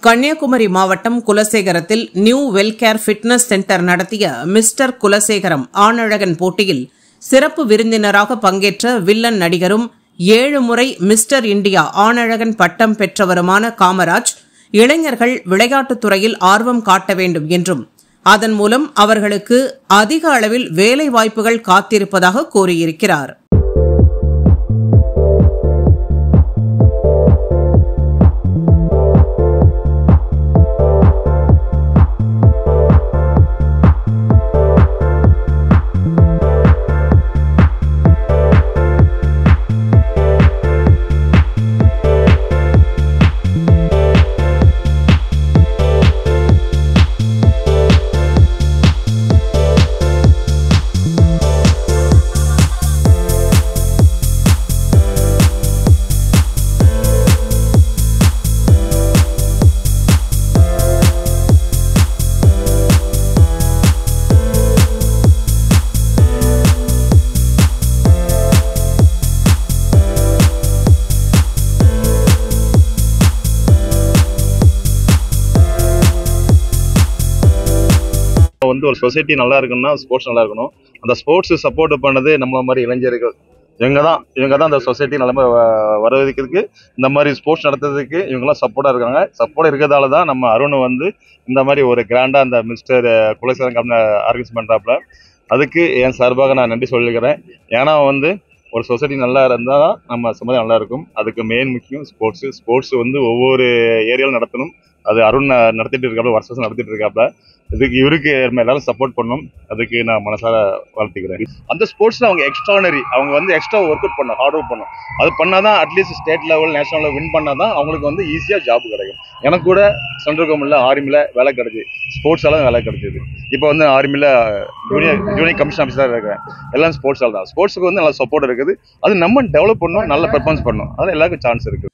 கன்னியாகுமரி மாவட்டம் குலசேகரத்தில் new Wellcare fitness centre நடத்திய mister Kulasekaram ஆணழகன் போட்டியில் சிறப்பு விருந்தினராக பங்கேற்ற வில்லன் நடிகரும் 7 முறை மிஸ்டர் இந்தியா ஆணழகன் பட்டம் பெற்றவருமான காமராஜ், இளைஞர்கள் விளையாட்டுத் துறையில் ஆர்வம் காட்ட வேண்டும் என்றும் அதன் மூலம் அவர்களுக்கு அதிக அளவில் வேலை வாய்ப்புகள் காத்திருப்பதாக கூறியிருக்கிறார். ஒரு சொசைட்டி நல்லா இருக்குன்னா ஸ்போர்ட்ஸ் நல்லா இருக்கணும். அந்த ஸ்போர்ட்ஸ் சப்போர்ட் பண்ணது நம்ம மாதிரி இளைஞர்கள் இவங்க தான் அந்த சொசைட்டி நிலைமை வரவேற்கிறதுக்கு, இந்த மாதிரி ஸ்போர்ட்ஸ் நடத்துறதுக்கு இவங்கெல்லாம் சப்போர்ட்டாக இருக்காங்க. சப்போர்ட் இருக்கிறதால தான் நம்ம அருண் இந்த மாதிரி ஒரு கிராண்டாக அந்த மிஸ்டர் குலசேகரம் ஆர்கனைஸ் பண்ணுறாப்புல. அதுக்கு என் சார்பாக நான் நன்றி சொல்லிக்கிறேன். ஏன்னா ஒரு சொசைட்டி நல்லா இருந்தால் தான் நம்ம சமுதாயம் நல்லா இருக்கும். அதுக்கு மெயின் முக்கியம் ஸ்போர்ட்ஸ் ஒவ்வொரு ஏரியாவில் நடத்தணும். அது அருண் நடத்திட்டு இருக்காப்புல, வருஷம் நடத்திட்டு இருக்காப்புல. இதுக்கு இவருக்கு எல்லாரும் சப்போர்ட் பண்ணணும். அதுக்கு நான் மனசார வாழ்த்துக்கிறேன். அந்த ஸ்போர்ட்ஸ்ல அவங்க எக்ஸ்ட்ரானரி, அவங்க எக்ஸ்ட்ரா ஒர்க் அவுட் பண்ணணும், ஹார்ட் ஒர்க் பண்ணணும். அது பண்ணாதான் at least state level national level win பண்ணாதான் அவங்களுக்கு ஈஸியா ஜாப் கிடைக்கும். எனக்கு கூட சென்ட்ரல் கவர்மெண்ட்ல ஆர்மில வேலை கிடைச்சி, ஸ்போர்ட்ஸால வேலை கிடைச்சது. இப்போ ஆர்மில ஜூனியர் கமிஷன் ஆஃபீஸராக இருக்கிறேன். எல்லாம் ஸ்போர்ட்ஸால தான். ஸ்போர்ட்ஸுக்கு நல்லா சப்போர்ட் இருக்குது. அது நம்ம டெவலப் பண்ணணும், நல்ல பெர்ஃபார்மன்ஸ் பண்ணணும். அதில் எல்லாருக்கும் சான்ஸ் இருக்கு.